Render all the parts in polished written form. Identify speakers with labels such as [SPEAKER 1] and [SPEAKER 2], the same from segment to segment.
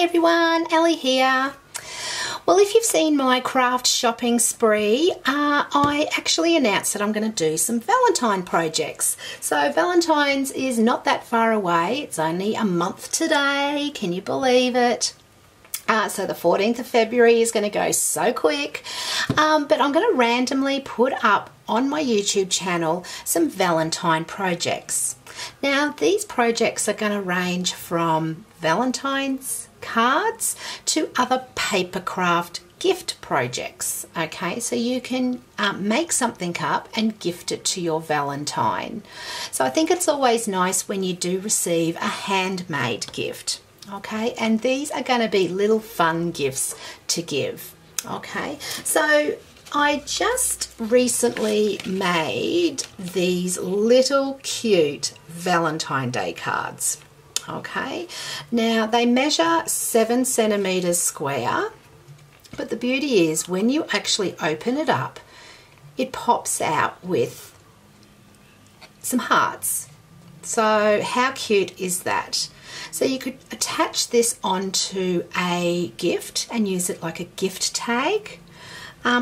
[SPEAKER 1] everyone, Ali here. Well, if you've seen my craft shopping spree, I actually announced that I'm going to do some Valentine projects. So Valentine's is not that far away. It's only a month today. Can you believe it? So the 14th of February is going to go so quick, but I'm going to randomly put up on my YouTube channel some Valentine projects. Now these projects are going to range from Valentine's cards to other paper craft gift projects. Okay, so you can make something up and gift it to your Valentine. So I think it's always nice when you do receive a handmade gift. Okay, and these are going to be little fun gifts to give. Okay, so I just recently made these little cute Valentine Day cards. Okay, now they measure 7 centimeters square, but the beauty is when you actually open it up, it pops out with some hearts. So how cute is that? So you could attach this onto a gift and use it like a gift tag,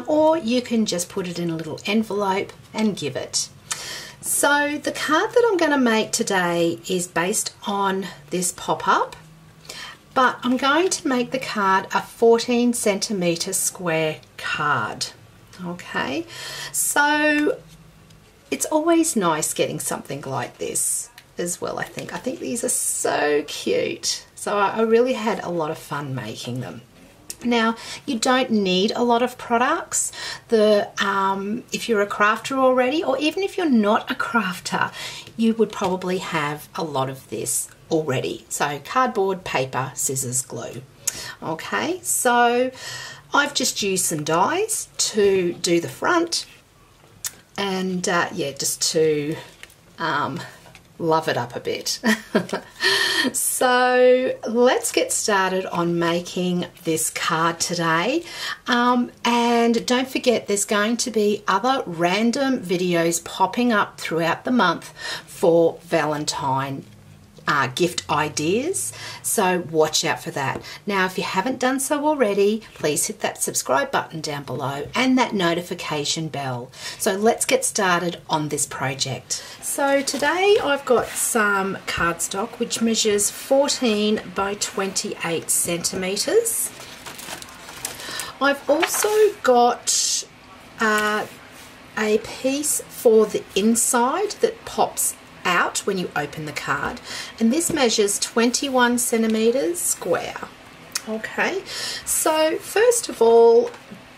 [SPEAKER 1] or you can just put it in a little envelope and give it. So the card that I'm going to make today is based on this pop-up, but I'm going to make the card a 14 centimeter square card. Okay, so it's always nice getting something like this as well. I think these are so cute, so I really had a lot of fun making them. Now you don't need a lot of products. If you're a crafter already, or even if you're not a crafter, you would probably have a lot of this already. So cardboard, paper, scissors, glue. Okay, so I've just used some dies to do the front, and yeah, just to love it up a bit. So let's get started on making this card today, and don't forget there's going to be other random videos popping up throughout the month for Valentine gift ideas, so watch out for that. Now if you haven't done so already, please hit that subscribe button down below and that notification bell. So let's get started on this project. So today I've got some cardstock which measures 14 by 28 centimeters. I've also got a piece for the inside that pops out when you open the card, and this measures 21 centimeters square. Okay, so first of all,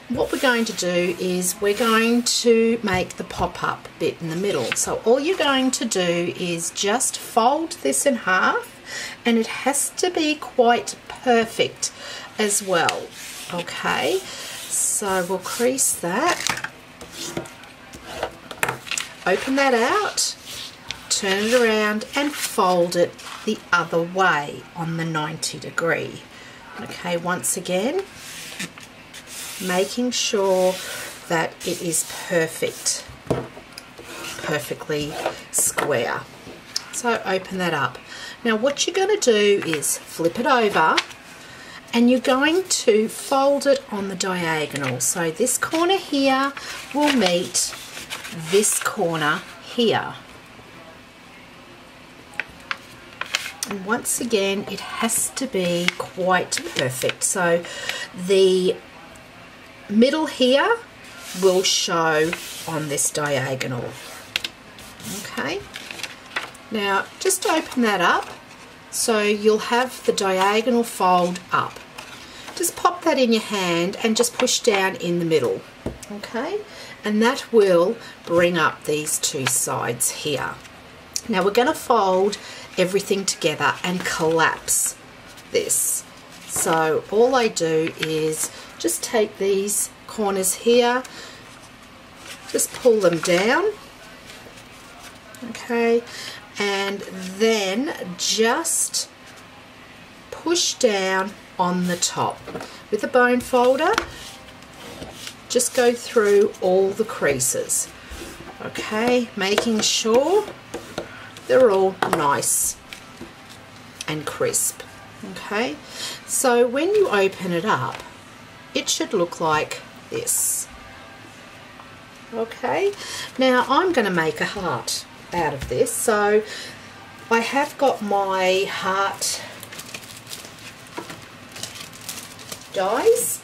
[SPEAKER 1] what we're going to do is we're going to make the pop-up bit in the middle. So all you're going to do is just fold this in half, and it has to be quite perfect as well. Okay, so we'll crease that, open that out, turn it around and fold it the other way on the 90 degree. Okay, once again, making sure that it is perfectly square. So open that up. Now what you're going to do is flip it over, and you're going to fold it on the diagonal. So this corner here will meet this corner here. And once again, it has to be quite perfect. So the middle here will show on this diagonal. Okay, now just open that up so you'll have the diagonal fold up. Just pop that in your hand and just push down in the middle. Okay, and that will bring up these two sides here. Now we're going to fold everything together and collapse this. So all I do is just take these corners here, just pull them down, okay, and then just push down on the top with a bone folder. Just go through all the creases, okay, making sure they're all nice and crisp. Okay, so when you open it up, it should look like this. Okay, now I'm going to make a heart out of this. So I have got my heart dies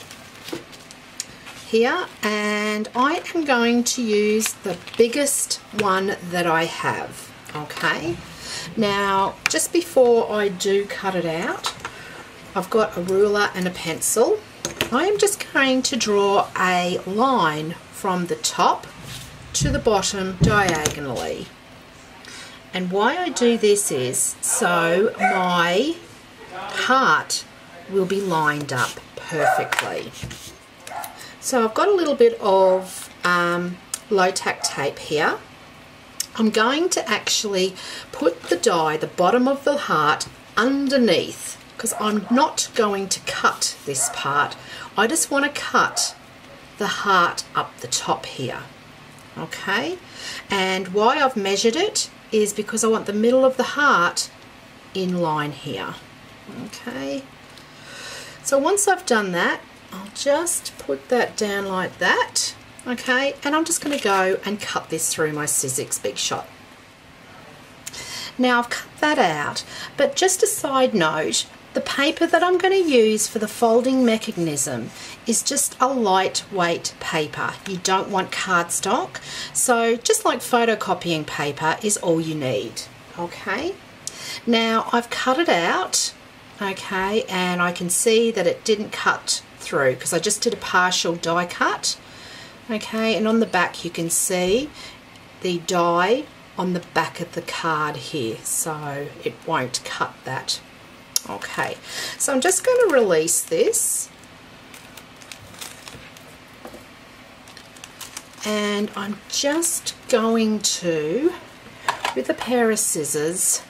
[SPEAKER 1] here, and I am going to use the biggest one that I have. Okay, now just before I do cut it out, I've got a ruler and a pencil. I am just going to draw a line from the top to the bottom diagonally. And why I do this is so my heart will be lined up perfectly. So I've got a little bit of low-tack tape here. I'm going to actually put the die, the bottom of the heart, underneath, because I'm not going to cut this part. I just want to cut the heart up the top here. Okay, and why I've measured it is because I want the middle of the heart in line here. Okay, so once I've done that, I'll just put that down like that. Okay, and I'm just going to go and cut this through my Sizzix Big Shot. Now I've cut that out, but just a side note, the paper that I'm going to use for the folding mechanism is just a lightweight paper. You don't want cardstock, so just like photocopying paper is all you need. Okay, now I've cut it out, okay, and I can see that it didn't cut through because I just did a partial die cut. Okay, and on the back you can see the die on the back of the card here, so it won't cut that. Okay, so I'm just going to release this, and I'm just going to, with a pair of scissors,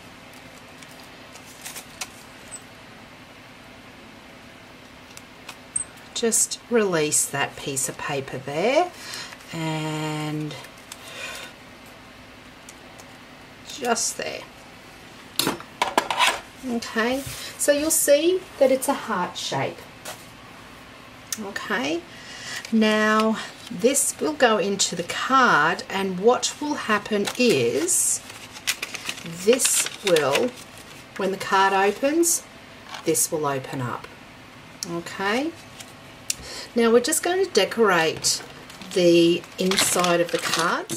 [SPEAKER 1] just release that piece of paper there, and just there. Okay, so you'll see that it's a heart shape. Okay, now this will go into the card, and what will happen is this will, when the card opens, this will open up. Okay, now we're just going to decorate the inside of the card.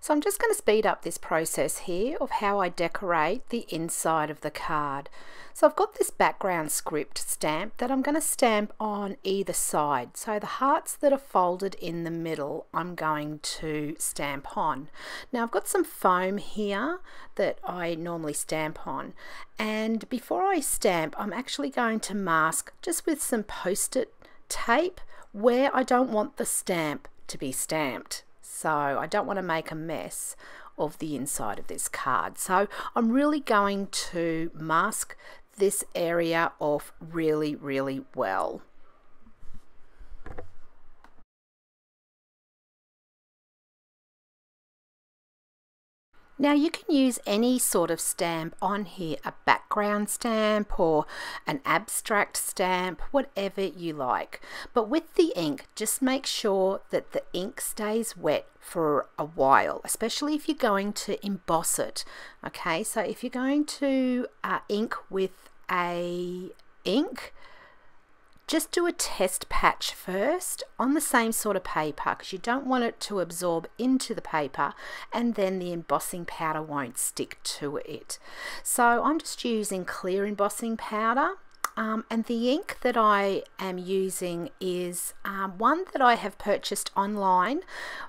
[SPEAKER 1] So I'm just going to speed up this process here of how I decorate the inside of the card. So I've got this background script stamp that I'm going to stamp on either side. So the hearts that are folded in the middle, I'm going to stamp on. Now I've got some foam here that I normally stamp on. And before I stamp, I'm actually going to mask just with some post-it tape where I don't want the stamp to be stamped. So I don't want to make a mess of the inside of this card. So I'm really going to mask this area off really, really well. Now you can use any sort of stamp on here, a background stamp or an abstract stamp, whatever you like. But with the ink, just make sure that the ink stays wet for a while, especially if you're going to emboss it. Okay, so if you're going to ink with a ink, just do a test patch first on the same sort of paper, because you don't want it to absorb into the paper and then the embossing powder won't stick to it. So I'm just using clear embossing powder, and the ink that I am using is one that I have purchased online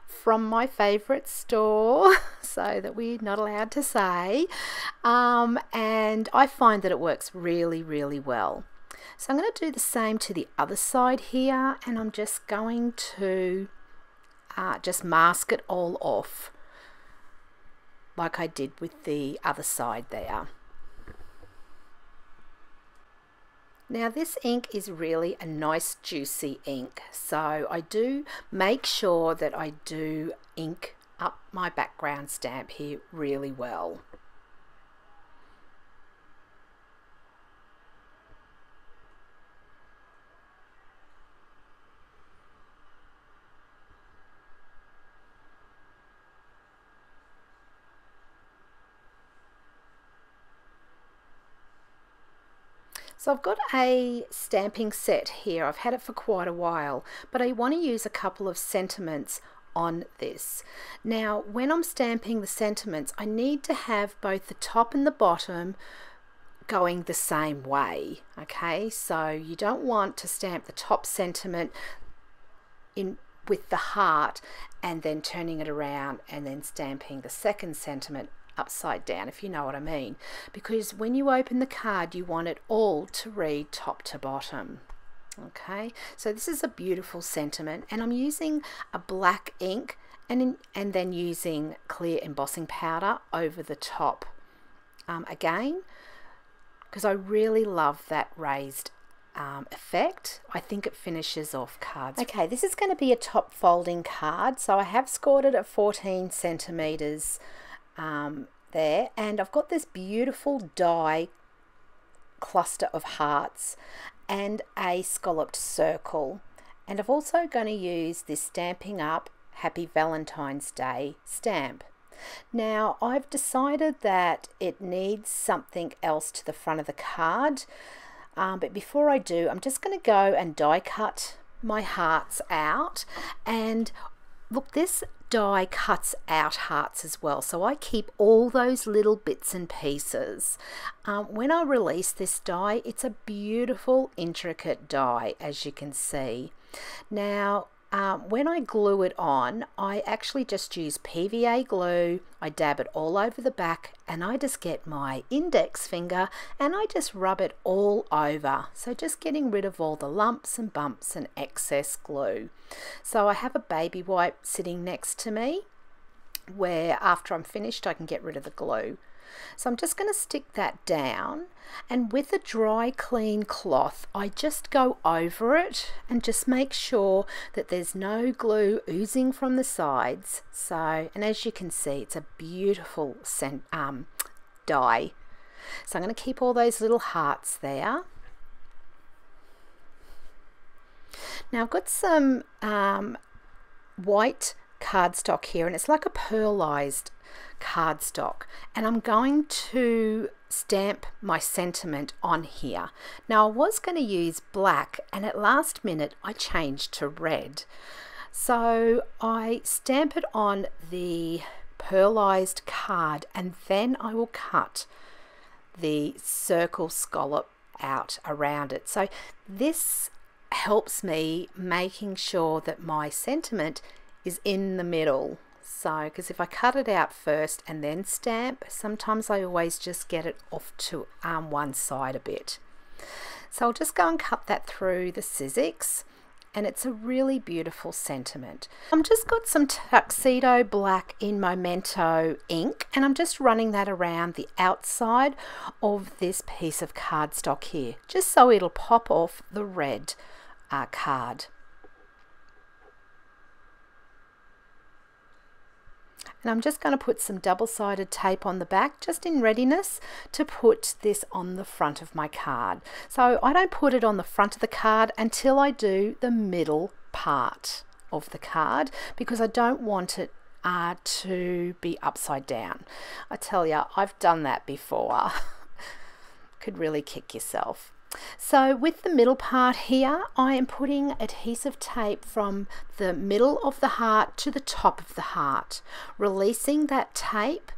[SPEAKER 1] from my favorite store, so that we're not allowed to say, and I find that it works really, really well. So I'm going to do the same to the other side here, and I'm just going to just mask it all off like I did with the other side there. Now this ink is really a nice juicy ink, so I do make sure that I do ink up my background stamp here really well. So I've got a stamping set here. I've had it for quite a while, but I want to use a couple of sentiments on this. Now, when I'm stamping the sentiments, I need to have both the top and the bottom going the same way. Okay, so you don't want to stamp the top sentiment in with the heart and then turning it around and then stamping the second sentiment upside down, if you know what I mean, because when you open the card you want it all to read top to bottom. Okay, so this is a beautiful sentiment, and I'm using a black ink and then using clear embossing powder over the top again, because I really love that raised effect. I think it finishes off cards. Okay, this is going to be a top folding card, so I have scored it at 14 centimeters there, and I've got this beautiful die cluster of hearts and a scalloped circle, and I'm also going to use this Stampin' Up! Happy Valentine's Day stamp. Now I've decided that it needs something else to the front of the card, but before I do, I'm just going to go and die cut my hearts out. And look, this die cuts out hearts as well, so I keep all those little bits and pieces. When I release this die, it's a beautiful intricate die, as you can see. Now when I glue it on, I actually just use PVA glue. I dab it all over the back, and I just get my index finger and I just rub it all over, so just getting rid of all the lumps and bumps and excess glue. So I have a baby wipe sitting next to me where after I'm finished I can get rid of the glue. So I'm just going to stick that down, and with a dry clean cloth I just go over it and just make sure that there's no glue oozing from the sides. So, and as you can see, it's a beautiful die. So I'm going to keep all those little hearts there. Now I've got some white cardstock here, and it's like a pearlized cardstock, and I'm going to stamp my sentiment on here. Now I was going to use black, and at last minute I changed to red, so I stamp it on the pearlized card, and then I will cut the circle scallop out around it. So this helps me making sure that my sentiment is in the middle. So, because if I cut it out first and then stamp, sometimes I always just get it off to one side a bit. So I'll just go and cut that through the Sizzix, and it's a really beautiful sentiment. I've just got some Tuxedo black in Memento ink, and I'm just running that around the outside of this piece of cardstock here, just so it'll pop off the red card. And I'm just going to put some double-sided tape on the back, just in readiness to put this on the front of my card. So I don't put it on the front of the card until I do the middle part of the card, because I don't want it to be upside down. I tell you, I've done that before. Could really kick yourself. So with the middle part here, I am putting adhesive tape from the middle of the heart to the top of the heart, releasing that tape,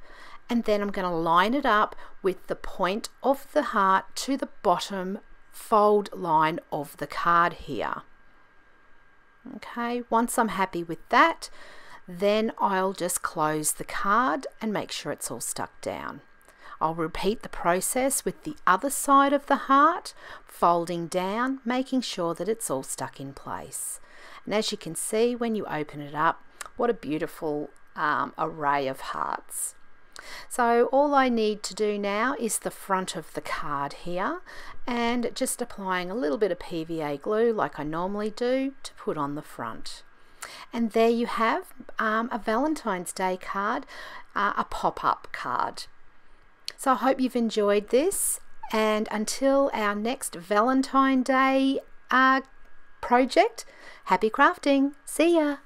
[SPEAKER 1] and then I'm going to line it up with the point of the heart to the bottom fold line of the card here. Okay, once I'm happy with that, then I'll just close the card and make sure it's all stuck down. I'll repeat the process with the other side of the heart, folding down, making sure that it's all stuck in place. And as you can see, when you open it up, what a beautiful array of hearts. So all I need to do now is the front of the card here, and just applying a little bit of PVA glue like I normally do to put on the front. And there you have a Valentine's Day card, a pop-up card. So I hope you've enjoyed this, and until our next Valentine Day project, happy crafting. See ya!